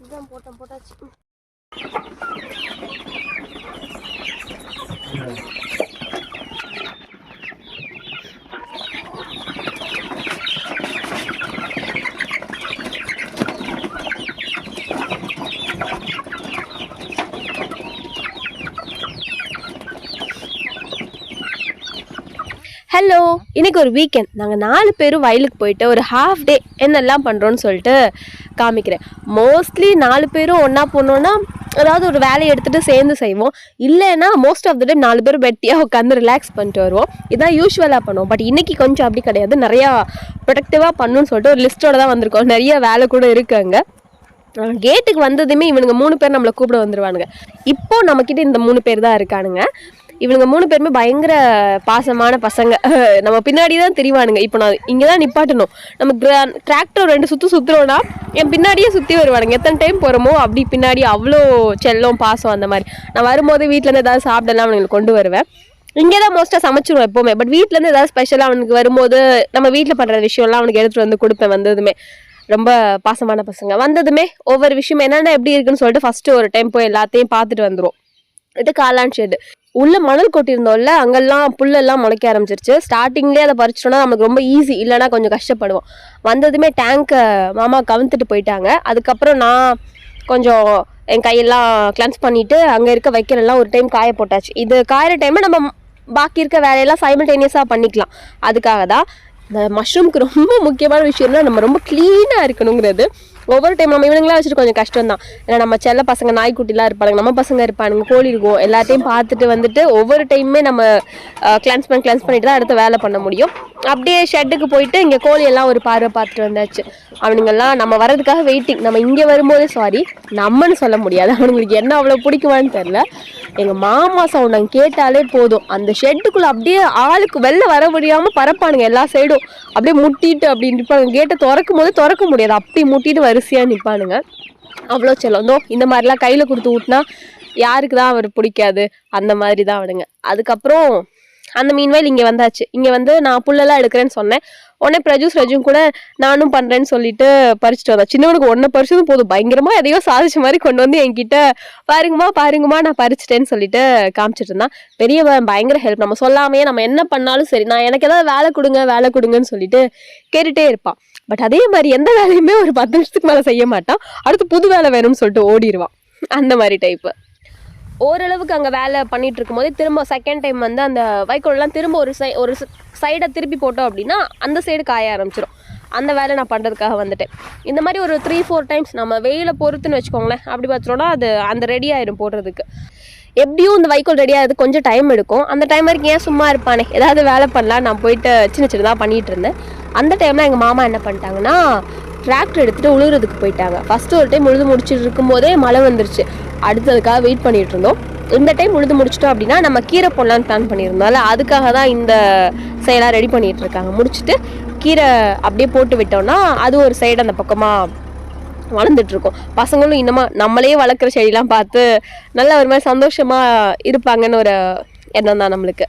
இதுதான் போட்டாச்சு. ஹலோ, இன்னைக்கு ஒரு வீக்கெண்ட். நாங்கள் 4 பேரும் வயலுக்கு போயிட்டு ஒரு ஹாஃப் டே என்னெல்லாம் பண்ணுறோன்னு சொல்லிட்டு காமிக்கிறேன். மோஸ்ட்லி 4 பேரும் ஒன்றா போனோன்னா ஏதாவது ஒரு வேலையை எடுத்துகிட்டு சேர்ந்து செய்வோம். இல்லைன்னா மோஸ்ட் ஆஃப் த டைம் 4 பேரும் வெட்டியாக உட்காந்து ரிலாக்ஸ் பண்ணிட்டு வருவோம். இதான் யூஸ்வலாக பண்ணுவோம். பட் இன்றைக்கி கொஞ்சம் அப்படி கிடையாது. நிறையா ப்ரொடக்டிவாக பண்ணணும்னு சொல்லிட்டு ஒரு லிஸ்ட்டோட தான் வந்திருக்கோம். நிறைய வேலை கூட இருக்குங்க. கேட்டுக்கு வந்ததுமே இவனுங்க 3 பேர் நம்மளை கூப்பிட வந்துடுவானுங்க. இப்போது நம்மக்கிட்ட இந்த 3 பேர் தான் இருக்கானுங்க. இவனுங்க 3 பேருமே பயங்கர பாசமான பசங்க. நம்ம பின்னாடி தான் தெரிவானுங்க. இப்போ நான் இங்கே தான் நிப்பாட்டணும். நம்ம டிராக்டர் 2 சுற்றுறோன்னா என் பின்னாடியே சுற்றி வருவானுங்க. எத்தனை டைம் போகிறோமோ அப்படி பின்னாடி அவ்வளோ செல்லம் பாசம். அந்த மாதிரி நான் வரும்போது வீட்டிலேருந்து ஏதாவது சாப்பிடலாம் அவனுங்களுக்கு கொண்டு வருவேன். இங்கே தான் மோஸ்ட்டாக சமைச்சிருவோம் எப்போவுமே. பட் வீட்டிலேருந்து ஏதாவது ஸ்பெஷலாக அவனுக்கு வரும்போது நம்ம வீட்டில் பண்ணுற விஷயம்லாம் அவனுக்கு எடுத்துகிட்டு வந்து கொடுப்பேன். வந்ததுமே ரொம்ப பாசமான பசங்க. வந்ததுமே ஒவ்வொரு விஷயம் என்னென்ன எப்படி இருக்குன்னு சொல்லிட்டு ஃபஸ்ட்டு ஒரு டைம் போய் எல்லாத்தையும் பார்த்துட்டு வந்துடும். இது காளான் ஷெட்டு. உள்ள மணல் கொட்டியிருந்தோம்ல, அங்கெல்லாம் புல்லெல்லாம் முளைக்க ஆரம்பிச்சிருச்சு. ஸ்டார்டிங்லேயே அதை பறிச்சிட்டோன்னா நமக்கு ரொம்ப ஈஸி, இல்லைனா கொஞ்சம் கஷ்டப்படுவோம். வந்ததுமே டேங்கை மாமா கவுந்துட்டு போயிட்டாங்க. அதுக்கப்புறம் நான் கொஞ்சம் என் கையெல்லாம் கிளன்ஸ் பண்ணிவிட்டு அங்கே இருக்க வைக்கிறெல்லாம் ஒரு டைம் காய போட்டாச்சு. இது காயிற டைமில் நம்ம பாக்கி இருக்க வேலையெல்லாம் சைமல்டேனியஸாக பண்ணிக்கலாம். அதுக்காக தான் இந்த மஷ்ரூம்க்கு ரொம்ப முக்கியமான விஷயம்னா நம்ம ரொம்ப க்ளீனாக இருக்கணுங்கிறது. ஒவ்வொரு டைம் நம்ம இவனுங்களாம் வச்சுட்டு கொஞ்சம் கஷ்டம் தான். ஏன்னா நம்ம செல்ல பசங்க நாய்க்குட்டிலாம் இருப்பாங்க, நம்ம பசங்க இருப்பானுங்க, கோழி இருக்கும். எல்லாத்தையும் பார்த்துட்டு வந்துட்டு ஒவ்வொரு டைமுமே நம்ம கிளன்ஸ் பண்ணிட்டு தான் அடுத்த வேலை பண்ண முடியும். அப்படியே ஷெட்டுக்கு போயிட்டு இங்கே கோழியெல்லாம் ஒரு பார்வை பார்த்துட்டு வந்தாச்சு. அவனுங்கெல்லாம் நம்ம வர்றதுக்காக வெயிட்டிங். நம்ம இங்கே வரும்போதே நம்மன்னு சொல்ல முடியாது, அவனுங்களுக்கு என்ன அவ்வளோ பிடிக்குமான்னு தெரில. எங்கள் மாமா சவுண்ட் நாங்கள் கேட்டாலே போதும், அந்த ஷெட்டுக்குள்ளே அப்படியே ஆளுக்கு வெளில வர முடியாமல் பறப்பானுங்க. எல்லா சைடும் அப்படியே முட்டிட்டு அப்படி நிற்பானுங்க. கேட்டை திறக்க முடியாது, அப்படி முட்டிட்டு வரிசையாக நிற்பானுங்க. அவ்வளோ செல்லம். இந்த மாதிரிலாம் கையில் கொடுத்து ஊட்டினா யாருக்கு தான் அவர் பிடிக்காது, அந்த மாதிரி தான் அவனுங்க. அதுக்கப்புறம் அந்த மீன்வயல் இங்கே வந்தாச்சு. இங்கே வந்து நான் புல்லெல்லாம் எடுக்கிறேன்னு சொன்னேன். உடனே ரஜும் கூட நானும் பண்ணுறேன்னு சொல்லிட்டு பறிச்சுட்டு வந்தேன். சின்னவனுக்கு ஒன்றை பறிச்சதும் போதும், பயங்கரமாக எதையோ சாதிச்ச மாதிரி கொண்டு வந்து என்கிட்ட பாருங்கம்மா நான் பறிச்சிட்டேன்னு சொல்லிட்டு காமிச்சிட்டு இருந்தான். பெரியவன் பயங்கர ஹெல்ப். நம்ம சொல்லாமையே நம்ம என்ன பண்ணாலும் சரி, நான் எனக்கு ஏதாவது வேலை கொடுங்கன்னு சொல்லிட்டு கேட்டுகிட்டே இருப்பான். பட் அதே மாதிரி எந்த வேலையுமே ஒரு 10 நிமிஷத்துக்கு மேலே செய்ய மாட்டான். அடுத்து புது வேலை வேணும்னு சொல்லிட்டு ஓடிடுவான். அந்த மாதிரி டைப்பு. ஓரளவுக்கு அங்கே வேலை பண்ணிகிட்டு இருக்கும்போதே திரும்ப செகண்ட் டைம் வந்து அந்த வைக்கோல்லாம் திரும்ப ஒரு சைடை திருப்பி போட்டோம் அப்படின்னா அந்த சைடு காய ஆரம்பிச்சிடும். அந்த வேலை நான் பண்ணுறதுக்காக வந்துட்டேன். இந்த மாதிரி ஒரு 3-4 டைம்ஸ் நம்ம வெயில பொறுத்துன்னு வச்சுக்கோங்களேன். அப்படி பார்த்தோன்னா அது அந்த ரெடி ஆகிடும் போடுறதுக்கு. எப்படியும் இந்த வைக்கோல் ரெடி ஆகிறது கொஞ்சம் டைம் எடுக்கும். அந்த டைம் வரைக்கும் ஏன் சும்மா இருப்பானே, ஏதாவது வேலை பண்ணலாம். நான் போயிட்டு சின்னதாக பண்ணிகிட்டு இருந்தேன். அந்த டைமில் எங்கள் மாமா என்ன பண்ணிட்டாங்கன்னா டிராக்டர் எடுத்துகிட்டு உழுகிறதுக்கு போயிட்டாங்க. ஃபஸ்ட்டு ஒரு டைம் உழுது முடிச்சுட்டு இருக்கும்போதே மழை வந்துருச்சு. அடுத்ததுக்காக வெயிட் பண்ணிகிட்டு இருந்தோம். இந்த டைம் உழுது முடிச்சிட்டோம் அப்படின்னா நம்ம கீரை போடலான்னு பிளான் பண்ணியிருந்தோம்ல, அதுக்காக தான் இந்த சைடெலாம் ரெடி பண்ணிகிட்டு இருக்காங்க. முடிச்சுட்டு கீரை அப்படியே போட்டு விட்டோம்னா அது ஒரு சைடு அந்த பக்கமாக வளர்ந்துட்டுருக்கோம். பசங்களும் இன்னமா நம்மளே வளர்க்குற செடியெலாம் பார்த்து நல்லா ஒரு மாதிரி சந்தோஷமாக இருப்பாங்கன்னு ஒரு எண்ணம் தான் நம்மளுக்கு.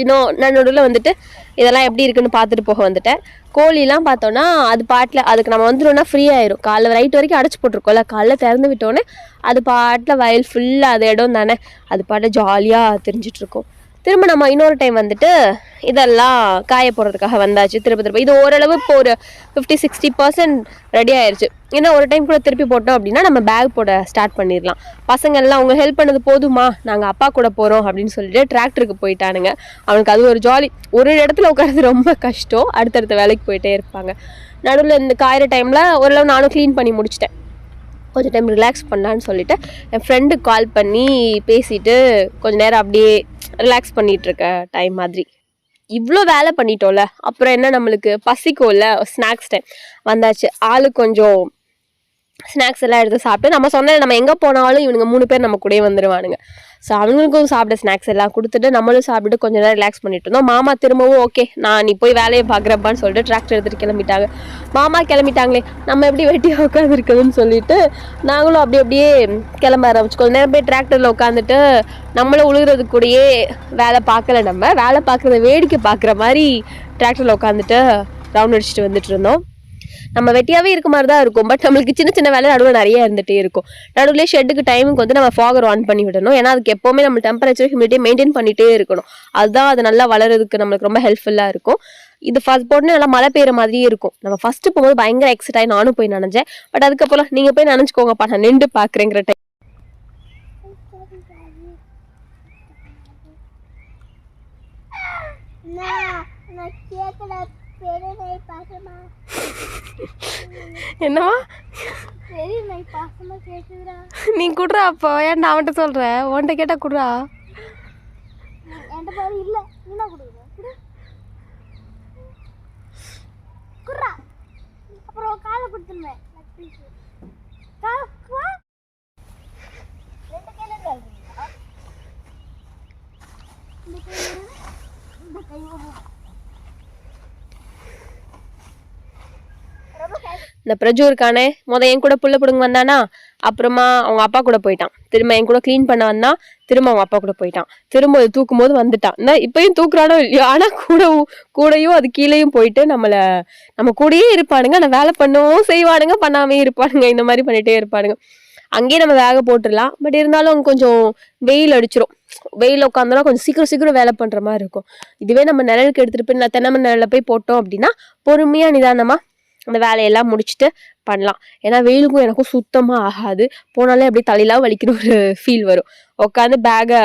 இன்னும் நான் நடுவில் வந்துட்டு இதெல்லாம் எப்படி இருக்குன்னு பார்த்துட்டு போக வந்துட்டேன். கோழிலாம் பார்த்தோன்னா அது பாட்டில் அதுக்கு நம்ம வந்துட்டோன்னா ஃப்ரீ ஆயிரும். காலைல ரைட் வரைக்கும் அடைச்சி போட்டிருக்கோம்ல, காலைல திறந்து விட்டோன்னே அது பாட்டில் வயல் ஃபுல்லாக அது இடம் தானே, அது பாட்டில் ஜாலியாக தெரிஞ்சிட்ருக்கோம். திரும்ப நம்ம இன்னொரு டைம் வந்துட்டு இதெல்லாம் காய போடுறதுக்காக வந்தாச்சு. திரும்ப இது ஓரளவு இப்போ ஒரு 50-60% ரெடி ஆயிடுச்சு. ஏன்னா ஒரு டைம் கூட திருப்பி போட்டோம் அப்படின்னா நம்ம பேக் போட ஸ்டார்ட் பண்ணிடலாம். பசங்கள்லாம் அவங்க ஹெல்ப் பண்ணது போதுமா, நாங்கள் அப்பா கூட போகிறோம் அப்படின்னு சொல்லிட்டு டிராக்டருக்கு போயிட்டானுங்க. அவனுக்கு அது ஒரு ஜாலி. ஒரு இடத்துல உட்காரது ரொம்ப கஷ்டம், அடுத்தடுத்த வேலைக்கு போயிட்டே இருப்பாங்க. நடுவில் இந்த காயிற டைமில் ஓரளவு நானும் க்ளீன் பண்ணி முடிச்சிட்டேன். கொஞ்சம் டைம் ரிலாக்ஸ் பண்ணலான்னு சொல்லிவிட்டு என் ஃப்ரெண்டுக்கு கால் பண்ணி பேசிவிட்டு கொஞ்சம் நேரம் அப்படியே ரிலாக்ஸ் பண்ணிகிட்ருக்க டைம் மாதிரி. இவ்வளோ வேலை பண்ணிட்டோம்ல, அப்புறம் என்ன நம்மளுக்கு பசிக்கும்ல, ஸ்நாக்ஸ் டைம் வந்தாச்சு. ஆளுக்கு கொஞ்சம் ஸ்நாக்ஸ் எல்லாம் எடுத்து சாப்பிட்டு நம்ம சொன்னது நம்ம எங்கே போனாலும் இவனுங்க 3 பேர் நம்ம கூடயே வந்துடுவானுங்க. ஸோ அவங்களுக்கும் சாப்பிட ஸ்நாக்ஸ் எல்லாம் கொடுத்துட்டு நம்மளும் சாப்பிட்டு கொஞ்சம் நேரம் ரிலாக்ஸ் பண்ணிட்டு இருந்தோம். மாமா திரும்பவும் ஓகே நீ போய் வேலையை பார்க்குறப்பான்னு சொல்லிட்டு டிராக்டர் எடுத்துகிட்டு கிளம்பிட்டாங்க. மாமா கிளம்பிட்டாங்களே, நம்ம எப்படி வெட்டியாக உட்காந்துருக்குதுன்னு சொல்லிட்டு நாங்களும் அப்படியே கிளம்ப ஆரம்பிச்சு கொஞ்சம் நேரம் போய் டிராக்டரில் உட்காந்துட்டு நம்மளும் உழுகிறது கூடயே வேலை பார்க்கல. நம்ம வேலை பார்க்குறத வேடிக்கை பார்க்குற மாதிரி டிராக்டரில் உட்காந்துட்டு ரவுண்ட் அடிச்சுட்டு வந்துட்டு இருந்தோம். நம்ம வெட்டியாகவே இருக்க மாதிரி தான் இருக்கும். பட் நம்மளுக்கு சின்ன சின்ன வேலை நடுவில் நிறைய இருந்துகிட்டே இருக்கும். நடுவில் ஷெட்டுக்கு டைமுக்கு வந்து நம்ம ஃபாகர் ஆன் பண்ணி விடணும். ஏன்னா அதுக்கு எப்போவுமே நம்ம டெம்பரேச்சர் ஹியூமிடிட்டி மெயின்டைன் பண்ணிகிட்டே இருக்கணும். அதுதான் அது நல்லா வளர்கிறதுக்கு நம்மளுக்கு ரொம்ப ஹெல்ப்ஃபுல்லாக இருக்கும். இது ஃபர்ஸ்ட் போட்டு நல்லா மழை பெய்யுற மாதிரியே இருக்கும். நம்ம ஃபர்ஸ்ட் போகும்போது பயங்கர எக்ஸைட் ஆகி நானும் போய் நினைஞ்சேன். பட் அதுக்கப்புறம் நீங்கள் போய் நினச்சிக்கோங்கப்பா, நான் நின்று பார்க்குறேங்கிற டைம். என்னவா நீ குடுறா, அப்போ ஏன்டா அவன்கிட்ட சொல்ற? உன்கிட்ட கேட்டா குடுறா. இந்த பிரஜு இருக்கானே, என் கூட புள்ள பிடுங்க வந்தானா, அப்புறமா அவங்க அப்பா கூட போயிட்டான். திரும்ப என் கூட க்ளீன் பண்ண வந்தான், திரும்ப அவங்க அப்பா கூட போயிட்டான். திரும்ப தூக்கும் போது வந்துட்டான். இப்பயும் தூக்குறானோ இல்லையோ, ஆனா கூடையும் அது கீழேயும் போயிட்டு நம்ம கூடயே இருப்பானுங்க. ஆனால் வேலை பண்ணவும் செய்வானுங்க, பண்ணாமே இருப்பானுங்க. இந்த மாதிரி பண்ணிட்டே இருப்பானுங்க. அங்கேயே நம்ம வேக போட்டுடலாம். பட் இருந்தாலும் அவங்க கொஞ்சம் வெயில் அடிச்சிடும். வெயில் உட்காந்தோன்னா கொஞ்சம் சீக்கிரம் வேலை பண்ணுற மாதிரி இருக்கும். இதுவே நம்ம நிழலுக்கு எடுத்துகிட்டு போய் தென்னை நிழலில் போய் போட்டோம் அப்படின்னா பொறுமையாக நிதானமாக அந்த வேலையெல்லாம் முடிச்சுட்டு பண்ணலாம். ஏன்னா வெயிலுக்கும் எனக்கும் சுத்தமாக ஆகாது. போனாலே அப்படியே தலையெல்லாம் வலிக்கிற ஒரு ஃபீல் வரும். உட்காந்து பேகை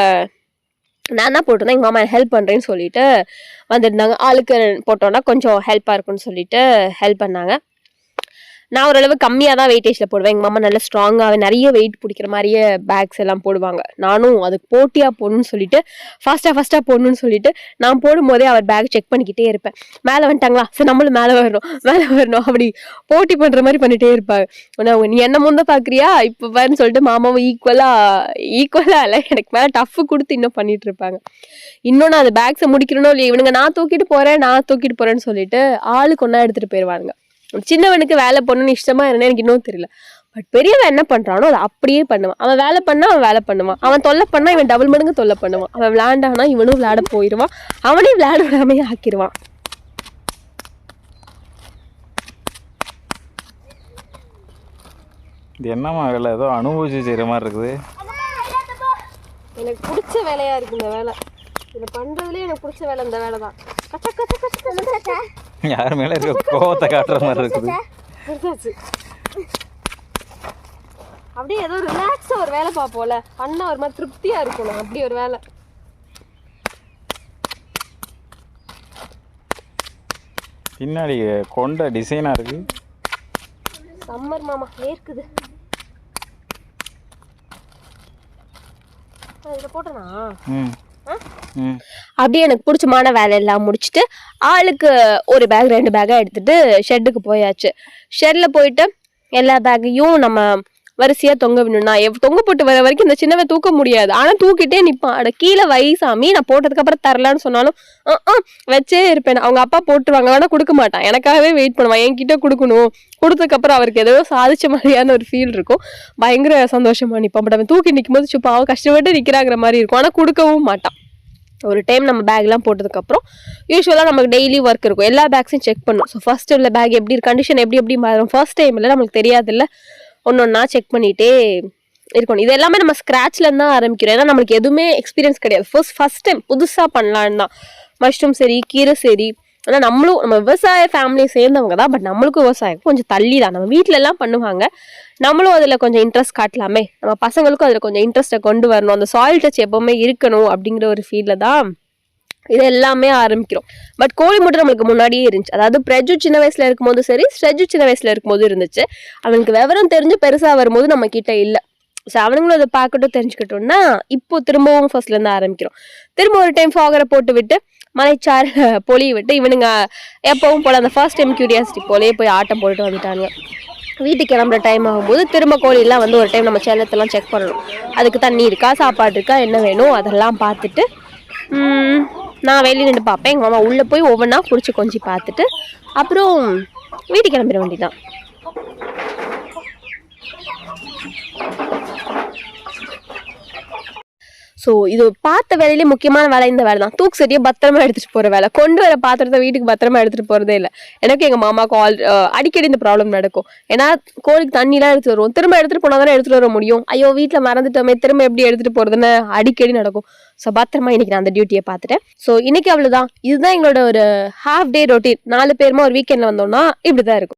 நான் தான் போட்டிருந்தேன். எங்கள் மாமா ஹெல்ப் பண்ணுறேன்னு சொல்லிட்டு வந்துருந்தாங்க. ஆளுக்கு போட்டோன்னா கொஞ்சம் ஹெல்ப்பாக இருக்குன்னு சொல்லிட்டு ஹெல்ப் பண்ணாங்க. நான் ஓரளவு கம்மியாக தான் வெயிட்டேஜில் போடுவேன். எங்கள் மாமா நல்லா ஸ்ட்ராங்காகவே நிறைய வெயிட் பிடிக்கிற மாதிரியே பேக்ஸ் எல்லாம் போடுவாங்க. நானும் அதுக்கு போட்டியாக போடணும்னு சொல்லிட்டு ஃபாஸ்ட்டாக போடணும்னு சொல்லிட்டு நான் போடும்போதே அவர் பேக் செக் பண்ணிக்கிட்டே இருப்பேன். மேலே வந்துட்டாங்களா, சரி நம்மளும் மேலே வரணும் அப்படி போட்டி பண்ணுற மாதிரி பண்ணிகிட்டே இருப்பாங்க. நீ என்ன முந்த பார்க்குறியா இப்போ பாருன்னு சொல்லிட்டு மாமாவும் ஈக்குவலாக இல்லை, எனக்கு மேலே டஃப்பு கொடுத்து இன்னும் பண்ணிட்டு இருப்பாங்க. இன்னொன்று அந்த பேக்ஸை முடிக்கணும் இல்லையா, இவனுங்க நான் தூக்கிட்டு போகிறேன்னு சொல்லிட்டு ஆளுக்கு ஒன்றா எடுத்துகிட்டு போயிடுவாங்க. சின்னவனுக்கு வேலை பண்ணணும்னு இஷ்டமா இருந்தா எனக்கு இன்னும் தெரியல. பட் பெரியவன் என்ன பண்றானோ அதை அப்படியே பண்ணுவான். அவன் வேலை பண்ணா அவன் வேலை பண்ணுவான். அவன் தொல்லை பண்ணா இவன் டபுள் மடங்கு தொல்லை பண்ணுவான். அவன் விளையாண்டானா இவனும் விளையாட போயிடுவான். அவனே விளையாட விடாமே ஆக்கிடுவான். இது என்னமா வேலை? ஏதோ அனுபவிச்சு செய்யற மாதிரி இருக்குது. எனக்கு பிடிச்ச வேலையா இருக்கு இந்த வேலை. இதை பண்றதுலேயே எனக்கு பிடிச்ச வேலை இந்த வேலை தான். யார் மேல இருக்க கோவத்தை காட்டுற மாதிரி இருக்குது. அப்படியே ஏதோ ரிலாக்ஸா ஒரு வேலை பார்ப்போம்ல, பண்ணா ஒரு மாதிரி திருப்தியா இருக்கணும். அப்படி ஒரு வேலை. பின்னாடி கொண்ட டிசைனா இருக்கு. சம்மர் மாமா ஏற்குது. இதை போட்டனா அப்படியே எனக்கு பிடிச்சமான வேலையெல்லாம் முடிச்சுட்டு ஆளுக்கு ஒரு பேக் 2 பேக்காக எடுத்துட்டு ஷெட்டுக்கு போயாச்சு. ஷெட்டில் போயிட்டு எல்லா பேக்கையும் நம்ம வரிசையாக தொங்க விடணும்னா தொங்க போட்டு வர வரைக்கும் இந்த சின்னவை தூக்க முடியாது. ஆனால் தூக்கிட்டே நிற்பான். அட கீழே வயசாமி நான் போட்டதுக்கப்புறம் தரலான்னு சொன்னாலும் வச்சே இருப்பேன். அவங்க அப்பா போட்டுருவாங்க, ஆனால் கொடுக்க மாட்டான். எனக்காகவே வெயிட் பண்ணுவான். என்கிட்ட கொடுக்கணும். கொடுத்ததுக்கப்புறம் அவருக்கு ஏதோ சாதிச்ச மாதிரியான ஒரு ஃபீல் இருக்கும். பயங்கர சந்தோஷமா நிற்பான். பட் அவன் தூக்கி நிற்கும் போது சுப்பாவும் கஷ்டப்பட்டு நிற்கிறாங்கிற மாதிரி இருக்கும். ஆனால் கொடுக்கவும் மாட்டான். ஒரு டைம் நம்ம பேக்லாம் போட்டதுக்கப்புறம் யூஸ்வலாக நமக்கு டெய்லி ஒர்க் இருக்கும். எல்லா பேக்ஸையும் செக் பண்ணும். ஸோ ஃபர்ஸ்ட் உள்ள பேக் எப்படி கண்டிஷன் எப்படி மாறும் ஃபர்ஸ்ட் டைமில் நம்மளுக்கு தெரியாதுல்ல. ஒன்றா செக் பண்ணிகிட்டே இருக்கணும். இது எல்லாமே நம்ம ஸ்க்ராட்ச்லேருந்து தான் ஆரம்பிக்கிறோம். ஏன்னா நம்மளுக்கு எதுவுமே எக்ஸ்பீரியன்ஸ் கிடையாது. ஃபர்ஸ்ட் டைம் புதுசாக பண்ணலான்னு தான். மஷ்ரூம் சரி, கீரை சரி. ஆனால் நம்ம விவசாய ஃபேமிலியை சேர்ந்தவங்க தான். பட் நம்மளுக்கும் விவசாயம் கொஞ்சம் தள்ளி தான். நம்ம வீட்டிலலாம் பண்ணுவாங்க. நம்மளும் அதில் கொஞ்சம் இன்ட்ரெஸ்ட் காட்டலாமே, நம்ம பசங்களுக்கும் அதில் கொஞ்சம் இன்ட்ரெஸ்ட்டை கொண்டு வரணும். அந்த சாயில் டச் எப்போவுமே இருக்கணும் அப்படிங்கிற ஒரு ஃபீலில் தான் இது எல்லாமே ஆரம்பிக்கிறோம். பட் கோழி முட்டை நம்மளுக்கு முன்னாடியே இருந்துச்சு. அதாவது பிரஜு சின்ன வயசில் இருக்கும்போது சரி, ஸ்ரெஜு சின்ன வயசில் இருக்கும்போது இருந்துச்சு. அவனுக்கு விவரம் தெரிஞ்சு பெருசாக வரும்போது நம்ம கிட்ட இல்லை. ஸோ அவனுங்களும் அதை பார்க்கட்டும் தெரிஞ்சுக்கிட்டோம்னா இப்போ திரும்பவும் ஃபர்ஸ்ட்லேருந்து ஆரம்பிக்கிறோம். திரும்ப ஒரு டைம் ஃபாகரை போட்டு விட்டு மலைச்சாறு பொழிய விட்டு இவனுங்க எப்பவும் போல் அந்த ஃபர்ஸ்ட் டைம் கியூரியாசிட்டி போலேயே போய் ஆட்டம் போட்டுட்டு வந்துட்டாங்க. வீட்டுக்கு கிளம்புற டைம் ஆகும்போது திரும்ப கோழியெல்லாம் வந்து ஒரு டைம் நம்ம செல்லத்தெல்லாம் செக் பண்ணணும். அதுக்கு தண்ணி இருக்கா, சாப்பாடு இருக்கா, என்ன வேணும் அதெல்லாம் பார்த்துட்டு நான் வெளியே நின்று பார்ப்பேன். எங்கள் மாமா உள்ளே போய் ஒவ்வொன்றா பிடிச்சி கொஞ்சம் பார்த்துட்டு அப்புறம் வீட்டுக்கு கிளம்பிட வேண்டியதான். ஸோ இது பார்த்த வேலையிலே முக்கியமான வேலை இந்த வேலை தான். தூக்கு சரியாக பத்திரமா எடுத்துகிட்டு போகிற வேலை. கொண்டு வர பாத்திரத்தை வீட்டுக்கு பத்திரமா எடுத்துகிட்டு போகிறதே இல்லை. எனக்கு எங்கள் மாமாவுக்கு அடிக்கடி இந்த ப்ராப்ளம் நடக்கும். ஏன்னா கோழிக்கு தண்ணிலாம் எடுத்துகிட்டு வருவோம், திரும்ப எடுத்துகிட்டு போனால் தானே எடுத்துகிட்டு வர முடியும். ஐயோ வீட்டில் மறந்துட்டோமே, திரும்ப எப்படி எடுத்துகிட்டு போகிறதுன்னு அடிக்கடி நடக்கும். ஸோ பத்திரமா இன்னைக்கு நான் அந்த டியூட்டியை பார்த்துட்டேன். ஸோ இன்னைக்கு அவ்வளோதான். இதுதான் எங்களோட ஒரு ஹாஃப் டே ரொட்டீன். 4 பேருமா ஒரு வீக்கெண்டில் வந்தோம்னா இப்படி தான் இருக்கும்.